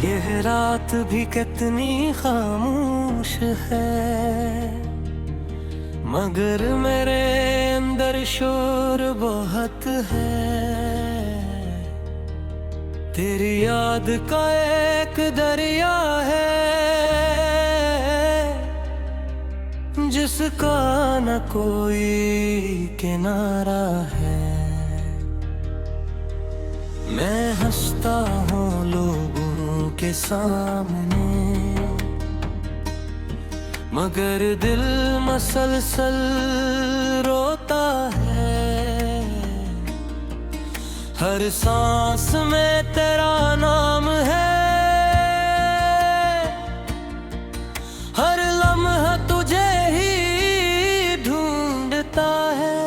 ये रात भी कितनी खामोश है, मगर मेरे अंदर शोर बहुत है। तेरी याद का एक दरिया है जिसका न कोई किनारा है। मैं हंसता हूँ लोगों के सामने, मगर दिल मसलसल रोता है। हर सांस में तेरा नाम है, हर लम्हा तुझे ही ढूंढता है।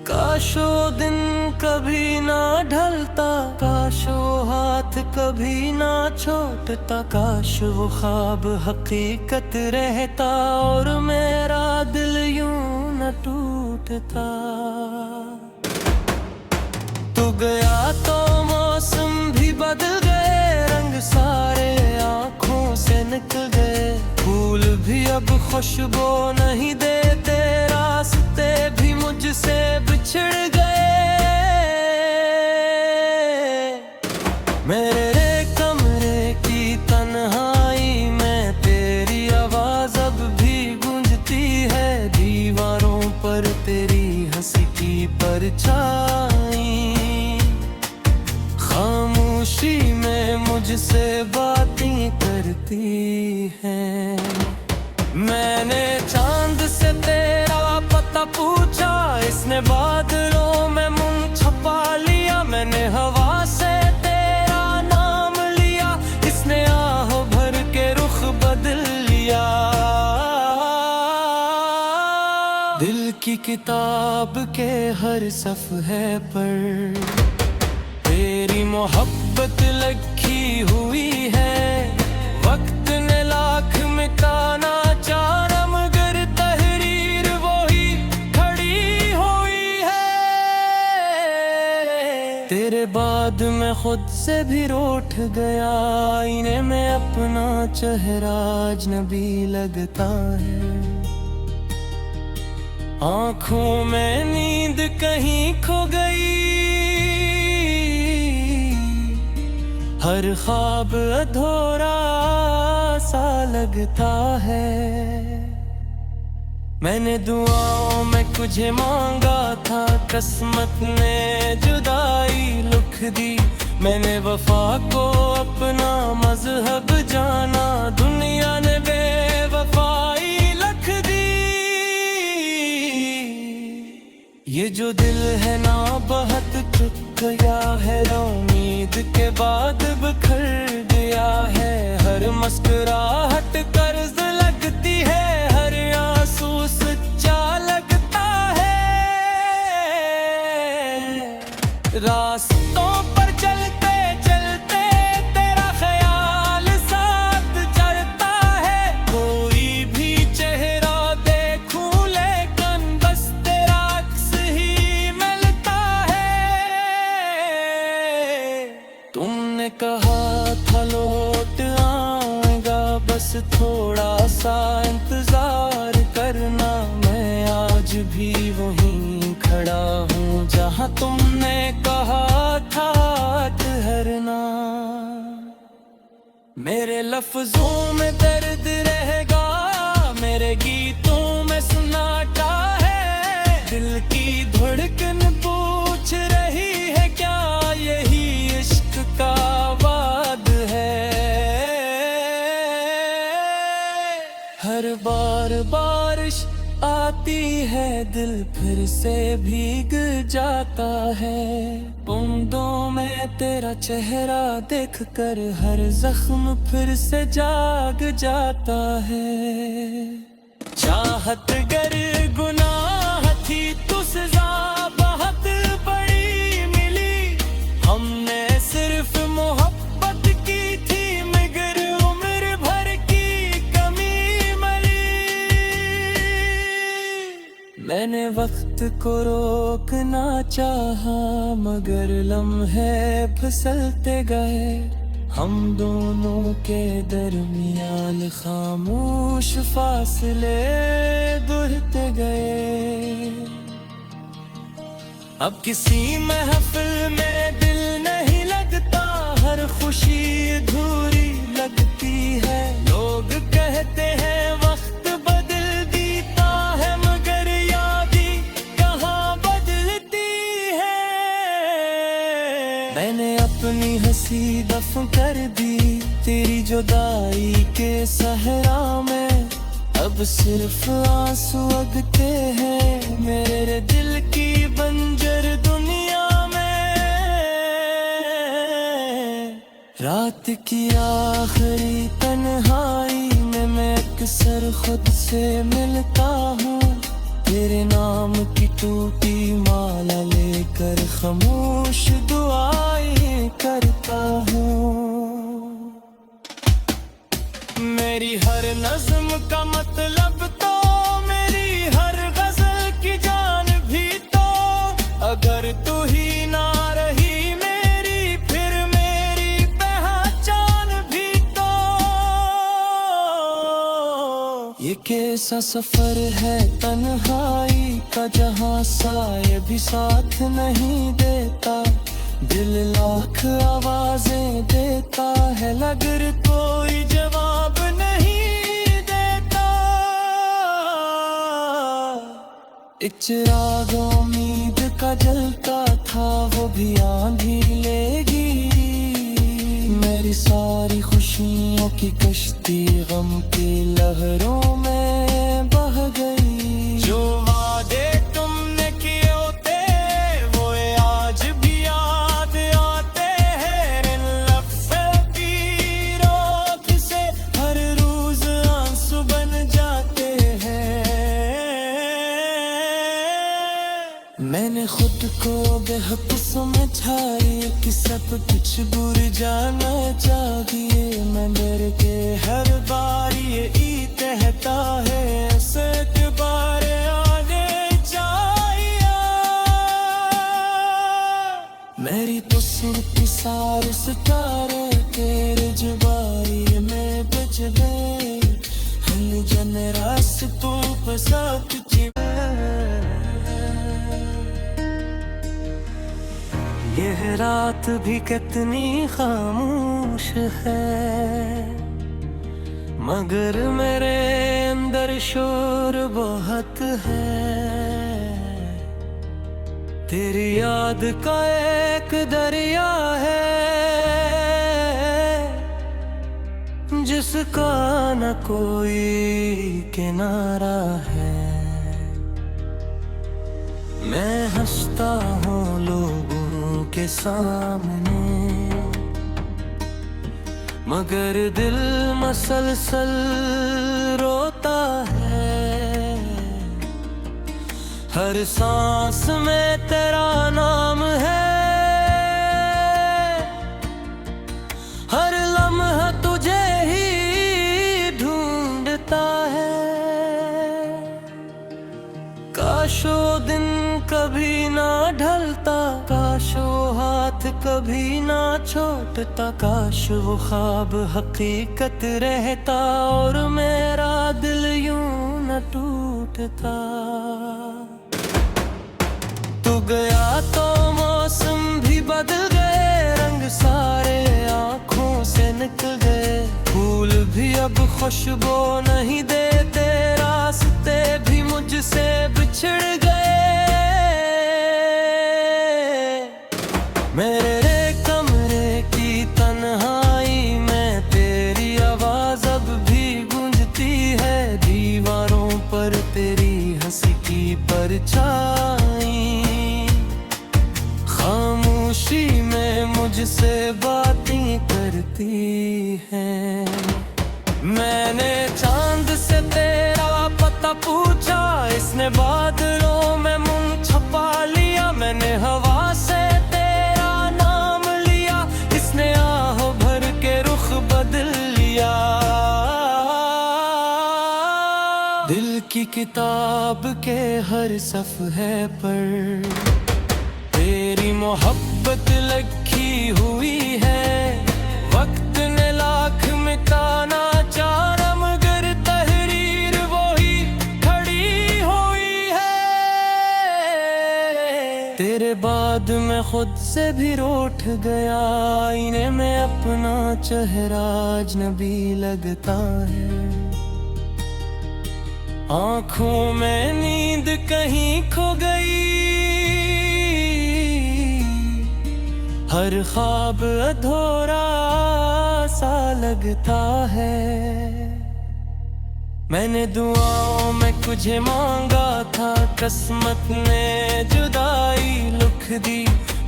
काश वो दिन कभी ना ढलता, काश वो हाथ कभी ना छोड़ता, काश वो ख्वाब हकीकत रहता और मेरा दिल यूं न टूटता। तू गया तो मौसम भी बदल गए, रंग सारे आँखों से निकल गए। फूल भी अब खुशबू नहीं देते, रास्ते भी मुझसे बिछड़ गए। मेरे कमरे की तन्हाई में तेरी आवाज अब भी गूंजती है। दीवारों पर तेरी हंसी की परछाई, खामोशी में मुझसे बातें करती है। मैंने चांद से तेरा पता पूछा, इसने बादलों में मुंह छुपा लिया। मैंने हवा से तेरा नाम लिया, इसने आह भर के रुख बदल लिया। दिल की किताब के हर सफ़हे पर तेरी मोहब्बत लिखी हुई है। वक्त ने लाख मिटाना चाहा, मगर तहरीर वही खड़ी हुई है। तेरे बाद मैं खुद से भी रूठ गया, आईने में अपना चेहरा अजनबी लगता है। आँखों में नींद कहीं खो गई, हर ख्वाब अधूरा सा लगता है। मैंने दुआओं में तुझे मांगा था, किस्मत ने जुदाई लिख दी। मैंने वफा को अपना मजहब जाना, दुनिया ने बेवफाई लिख दी। ये जो दिल है ना बहुत टूट गया है, उम्मीद के बाद बिखर गया है। हर मुस्कुराहट कर्ज लगती है, हर आंसू सच्चा लगता है। रास्तों पर चलते चलते तेरा ख्याल साथ चलता है। कोई भी चेहरा देखूं लेकिन बस तेरा अक्स ही मिलता है। तुमने कहा था लौट आएगा, बस थोड़ा सा इंतजार करना। मैं आज भी वहीं खड़ा हूँ जहाँ तुमने कहा था ठहरना। मेरे लफ्जों में दर्द रहेगा, मेरे गीतों में सुनाता है। दिल की धड़कन पूछ रही है क्या यही इश्क का वाद है। हर बार बारिश आती है, दिल फिर से भीग जाता है। बूंदों में तेरा चेहरा देखकर हर जख्म फिर से जाग जाता है। चाहत गर गुनाह थी तो सजा बहुत बड़ी मिली, हमने सिर्फ मोहब्बत मैंने वक्त को रोकना चाहा, मगर लम्हे फिसलते गए। हम दोनों के दरमियान खामोश फासले बढ़ते गए। अब किसी महफिल में दिल नहीं लगता, हर खुशी अधूरी लगती है। लोग कहते हैं वक्त बदल देता है, मगर यादें कहाँ बदलती है। मैंने अपनी हंसी दफन कर दी तेरी जुदाई के सहरा में। अब सिर्फ आंसू उगते हैं मेरे दिल की बंजर दुनिया में। रात की आखिरी तन्हाई में मैं अक्सर खुद से मिलता हूँ, तेरे नाम की टूटी माला लेकर खामोश दुआएं करता हूँ। मेरी हर नज़्म का मतलब तो मेरी हर गज़ल की जान भी तो। अगर तू ही ना रही मेरी, फिर मेरी पहचान भी तो। ये कैसा सफर है तन्हाई का, जहाँ साए भी साथ नहीं देता। दिल लाख आवाजें देता है, मगर कोई जवाब नहीं देता। एक चिराग उम्मीद का जलता था, वो भी आंधी लेगी। मेरी सारी खुशियों की कश्ती गम की लहरों में बह गई। जो वादे तुमने किए होते वो आज भी याद आते हैं। इन लफ्ज़ों की रोक से हर रोज आंसू बन जाते हैं। मैंने खुद को बेहद समझाई कि सब कुछ बुर जाना चाहिए। मंदिर के हर बार ये कहता है सच बार आने चाहिए। मेरी तो सुनती सारे सितारे तेरे जुबाई में बज गए। हम जन रास्तों पर साथ यह रात भी कितनी खामोश है, मगर मेरे अंदर शोर बहुत है। तेरी याद का एक दरिया है जिसका न कोई किनारा है। मैं हंसता हूँ लोगों के सामने, मगर दिल मसलसल रोता है। हर सांस में तेरा नाम है, हर लम्हा तुझे ही ढूंढता है। काश वो दिन कभी ना ढलता, काश वो हाथ कभी ना छोड़ता। काश वो ख्वाब हकीकत रहता और मेरा दिल यूं न टूटता। तू गया तो मौसम भी बदल गए, रंग सारे आँखों से निकल गए। फूल भी अब खुशबू नहीं देते, रास्ते भी मुझसे बिछड़ गए। मेरे कमरे की तन्हाई में तेरी आवाज अब भी गूंजती है। दीवारों पर तेरी हंसी की परछाई खामोशी में मुझसे बातें करती है। मैंने चांद से तेरा पता पूछा, इसने बादलों में मुंह छुपा लिया। मैंने हवा से तेरा नाम लिया, इसने आह भर के रुख बदल लिया। दिल की किताब के हर सफ़हे पर तेरी मोहब्बत लिखी हुई है। वक्त ने लाख मिटाना चाहा मगर तहरीर वही खड़ी हुई है। तेरे बाद मैं खुद से भी रूठ गया, आईने में अपना चेहरा अजनबी लगता है। आँखों में नींद कहीं खो गई, हर ख्वाब अधूरा सा लगता है। मैंने दुआओं में तुझे मांगा था, किस्मत ने जुदाई लिख दी।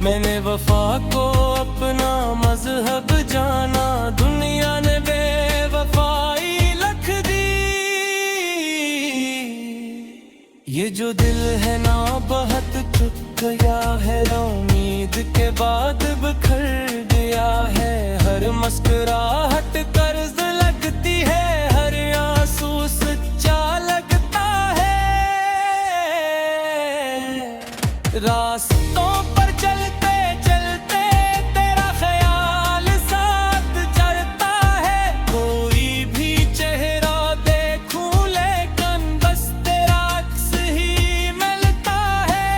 मैंने वफा को अपना मजहब जाना, दुनिया ने बेवफाई लिख दी। ये जो दिल है ना बहुत टूट गया है, उम्मीद के बाद बिखर गया है। हर मुस्कुराहट कर्ज लगती है, हर आंसू सच्चा लगता है। रास्तों पर चलते चलते तेरा ख्याल साथ चलता है। कोई भी चेहरा देखूं लेकिन बस तेरा अक्स ही मिलता है।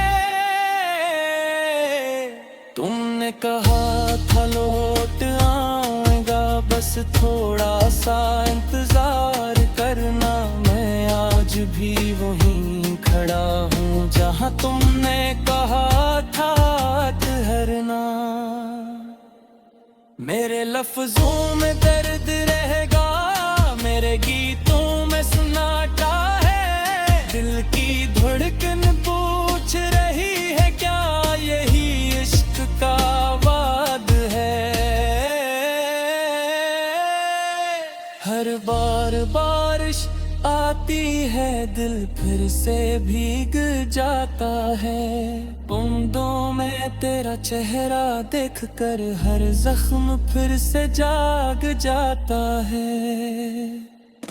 तुमने कहा था लौट आएगा, बस थोड़ा सा इंतजार करना। मैं आज भी वहीं खड़ा हूँ जहाँ तुमने कहा था ठहरना। मेरे लफ्जों में दर्द रहेगा, मेरे गीतों में सुनाता है। दिल की धड़कन पूछ रही है क्या यही इश्क का वाद है। हर बार बारिश आती है, दिल फिर से भीग जाता है। बूंदों में तेरा चेहरा देखकर हर जख्म फिर से जाग जाता है।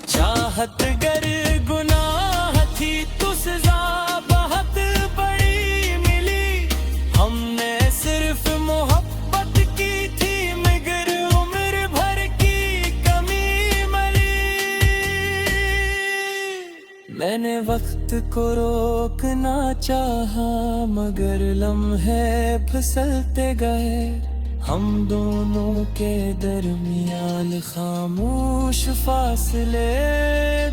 चाहत गर गुनाह थी तो सजा बहुत बड़ी मिली। हमने सिर्फ मोहब्बत की थी मगर उम्र भर की कमी मिली। मैंने वक्त को रोकना चाहा मगर लम्हे फिसलते गए। हम दोनों के दरमियान खामोश फासले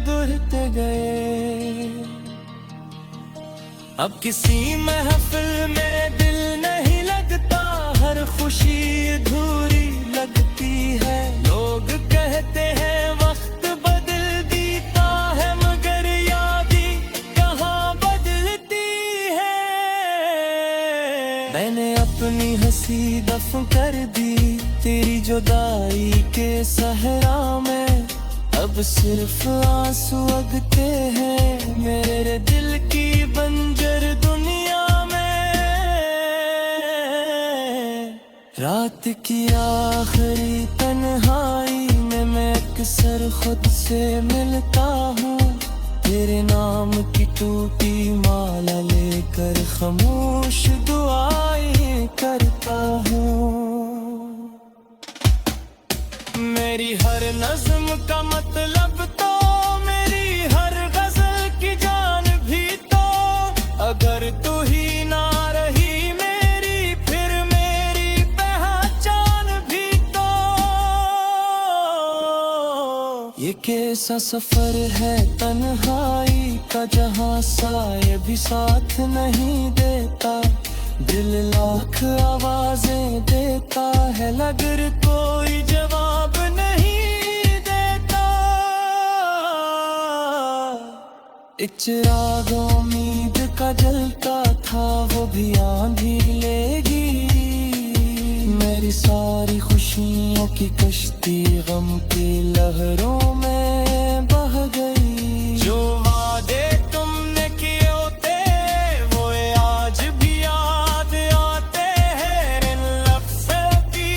बढ़ते गए। अब किसी महफिल में दिल नहीं लगता, हर खुशी अधूरी लगती है। लोग कहते हैं वक्त बदल देता है मगर यादें कहाँ बदलती है। मैंने अपनी हंसी दफन कर दी तेरी जुदाई के सहरा में। अब सिर्फ आंसू अगते हैं मेरे दिल की बंजर दुनिया में। रात की आखिरी तन्हाई में मैं अक्सर खुद से मिलता हूँ। तेरे नाम की टूटी माला लेकर खामोश दुआएं करता हूँ। मेरी हर नज़्म का मतलब तो मेरी हर गज़ल की जान भी तो। अगर तू ही ना रही मेरी फिर मेरी पहचान भी तो। ये कैसा सफर है तन्हाई का जहाँ साए भी साथ नहीं देता। दिल लाख आवाजें देता है मगर कोई जवाब नहीं देता। एक चिराग उम्मीद का जलता था वो भी आंधी लेगी। मेरी सारी खुशियों की कश्ती गम की लहरों में बह गई। जो वादे तुमने किए होते वो आज भी याद आते हैं। इन लफ्ज़ों की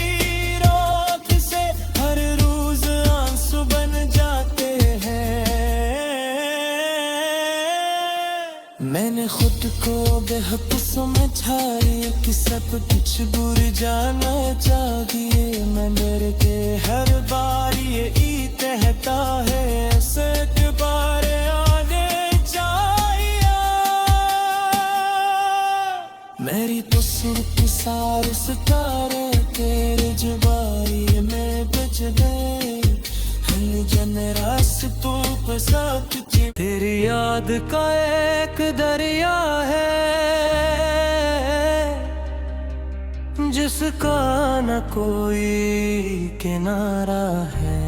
रोक से हर रोज आंसू बन जाते हैं। बेहद समझाए कि सब कुछ बुर जाना चाहिए। मैं डर के हर बार ये कहता है ऐसे के बारे आने चाहिए। मेरी तो सुर्ख सारे सितारे तेरे जुबाई में बच गए। जन रास्तों पे साथ तेरी याद का एक दरिया है जिसका न कोई किनारा है।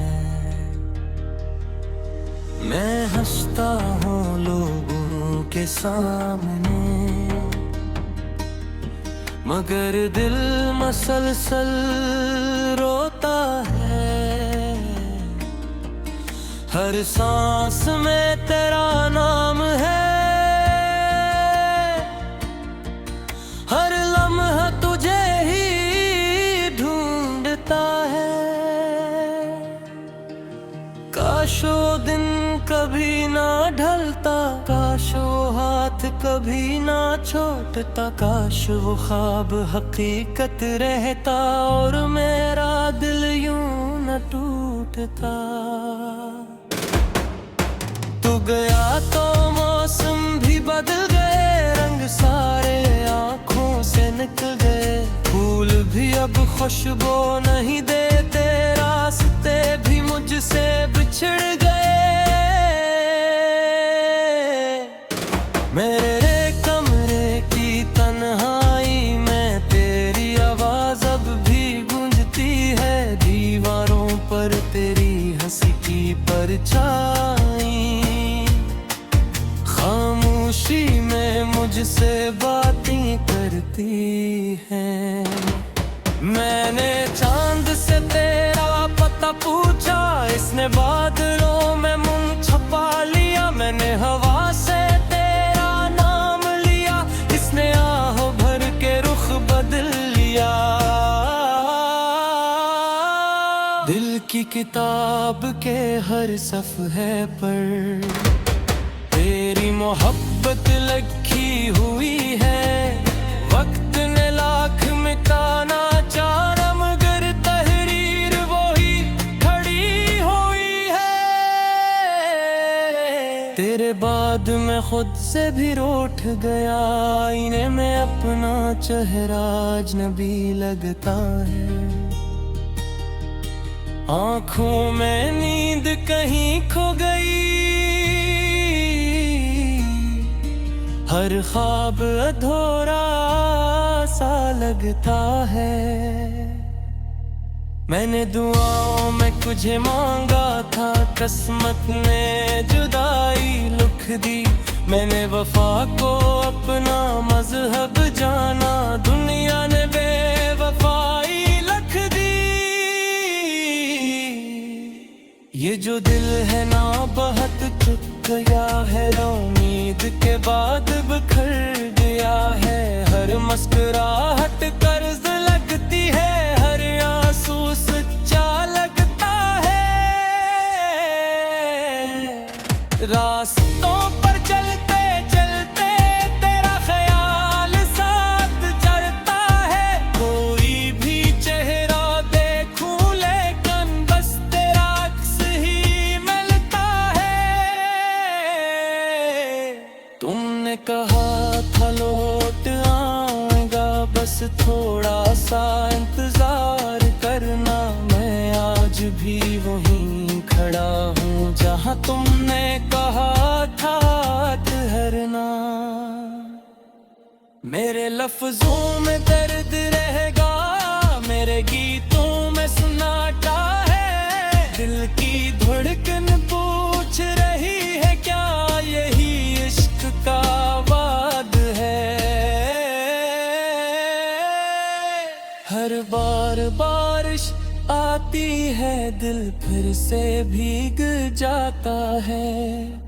मैं हंसता हूँ लोगों के सामने मगर दिल मसलसल रोता है। हर सांस में तेरा नाम है, हर लम्हा तुझे ही ढूंढता है। काश वो दिन कभी ना ढलता, काश वो हाथ कभी ना छोड़ता, काश वो ख्वाब हकीकत रहता और मेरा दिल यूं न टूटता। तू गया तो मौसम भी बदल गए, रंग सारे आँखों से निकल गए। फूल भी अब खुशबू नहीं देते, रास्ते भी मुझसे बिछड़ गए। मेरे कमरे की तन्हाई में तेरी आवाज अब भी गूंजती है। दीवारों पर तेरी हंसी की परछाई खामोशी में मुझसे बातें करती है। मैंने चांद से तेरा पता पूछा, इसने बादलों में मुंह छुपा लिया। मैंने हवा से तेरा नाम लिया, इसने आहों भर के रुख बदल लिया। दिल की किताब के हर सफ़हे पर तेरी मोहब्बत लिखी हुई है। वक्त ने लाख मिटाना चाहा मगर तहरीर वो ही खड़ी हुई है। तेरे बाद मैं खुद से भी रूठ गया, आईने में अपना चेहरा अजनबी लगता है। आँखों में नींद कहीं खो गई, हर ख्वाब अधूरा सा लगता है। मैंने दुआओं में तुझे मांगा था, किस्मत ने जुदाई लिख दी। मैंने वफा को अपना मजहब जाना, दुनिया ने बेवफाई लिख दी। ये जो दिल है ना बहुत टूट गया है, उम्मीद के बाद बिखर गया है। हर मुस्कुराहट कर्ज लगती है, हर आंसू सच्चा लगता है। रास्तों पर चलते चलते तेरा ख्याल साथ चलता है। कोई भी चेहरा देखूं लेकिन बस तेरा अक्स ही मिलता है। तुमने कहा था लौट आएगा, बस थोड़ा सा इंतजार करना। मैं आज भी वहीं खड़ा हूँ जहाँ तुमने कहा था ठहरना। मेरे लफ्जों में दर्द रहेगा, मेरे गीतों में सुनाता है। दिल की धड़कन पूछ रही है क्या यही इश्क का वाद है। हर बार बारिश आती है, दिल फिर से भीग जाता है।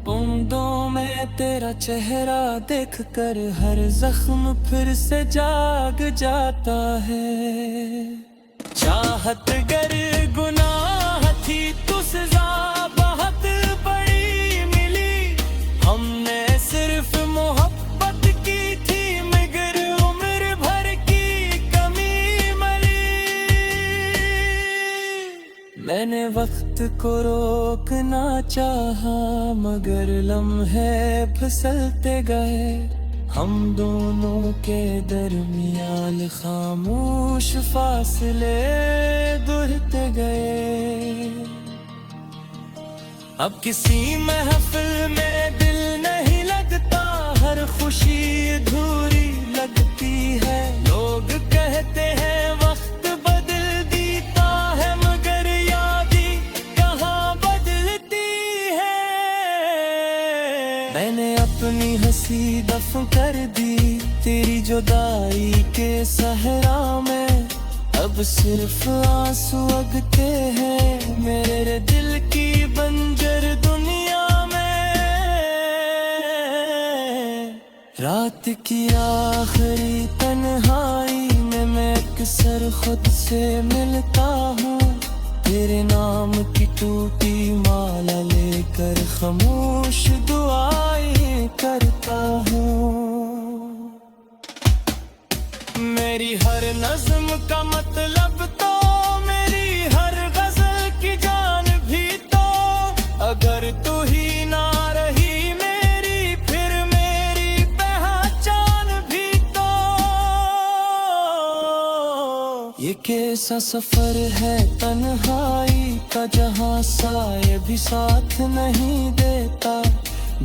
बूंदों में तेरा चेहरा देखकर हर जख्म फिर से जाग जाता है। चाहत गर गुनाह थी तो सजा बहुत बड़ी मिली। हमने सिर्फ मोहब्बत की थी, वक्त को रोकना चाहा, मगर लम्हे फिसलते गए। हम दोनों के दरमियान खामोश फासले बढ़ते गए। अब किसी महफिल में दिल नहीं लगता, हर खुशी अधूरी लगती है। लोग कहते हैं वक्त बदल देता है, मगर यादें कहाँ बदलती है। मैंने अपनी हंसी दफन कर दी तेरी जुदाई के सहरा में। अब सिर्फ आंसू अगते हैं मेरे दिल की बंजर दुनिया में। रात की आखिरी तन्हाई में मैं अक्सर खुद से मिलता हूँ, तेरे नाम की टूटी माला लेकर खामोश दुआएं करता हूँ। मेरी हर नज़्म का मतलब तो मेरी हर गजल की जान भी तो, अगर तू ही ना रही मेरी फिर मेरी पहचान भी तो। ये कैसा सफर है तन्हाई का, जहाँ साए भी साथ नहीं देता।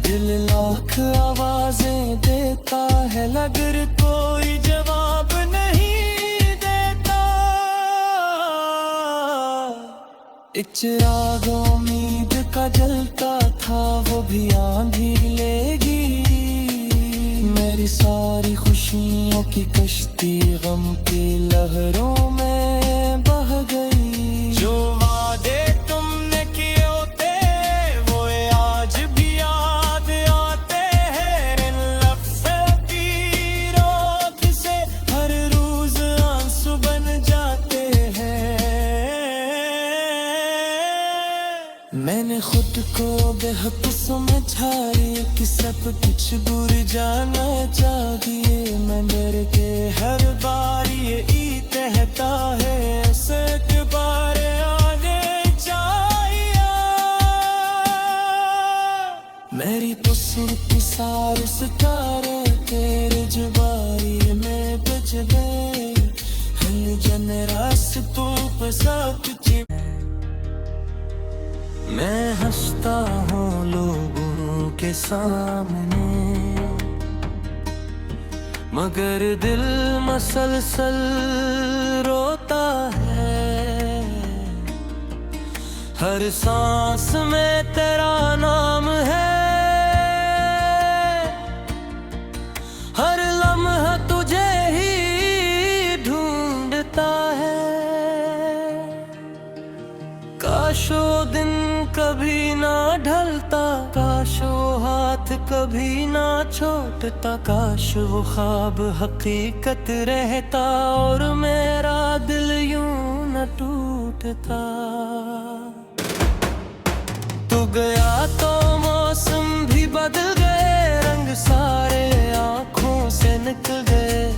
दिल लाख आवाजें देता है मगर कोई जवाब नहीं देता। एक चिराग उम्मीद का जलता था, वो भी आंधी लेगी। मेरी सारी खुशियों की कश्ती गम की लहरों में बह गई। जो वादे तुमने किए होते वो आज भी याद आते हैं। इन लफ्ज़ों की रोक से हर रोज आंसू बन जाते हैं। मैंने खुद को बेहद समझा कि सब कुछ दूर जाना चाहिए। मैं डर के हर बार ये कहता है सच बार आने चाहिए। मेरी तो सुरती सारे सितारे तेरे जुबाई में बज गए। हल जन रास्तों पर सब मैं हंसता हूँ लोगों के सामने, मगर दिल मसलसल रोता है। हर सांस में तेरा नाम है, हर लम्हा तुझे ही ढूंढता है। काश वो दिन कभी ना ढलता, काश वो हाथ कभी ना छोड़ता। काश वो ख्वाब हकीकत रहता और मेरा दिल यूं न टूटता। तू गया तो मौसम भी बदल गए, रंग सारे आँखों से निकल गए।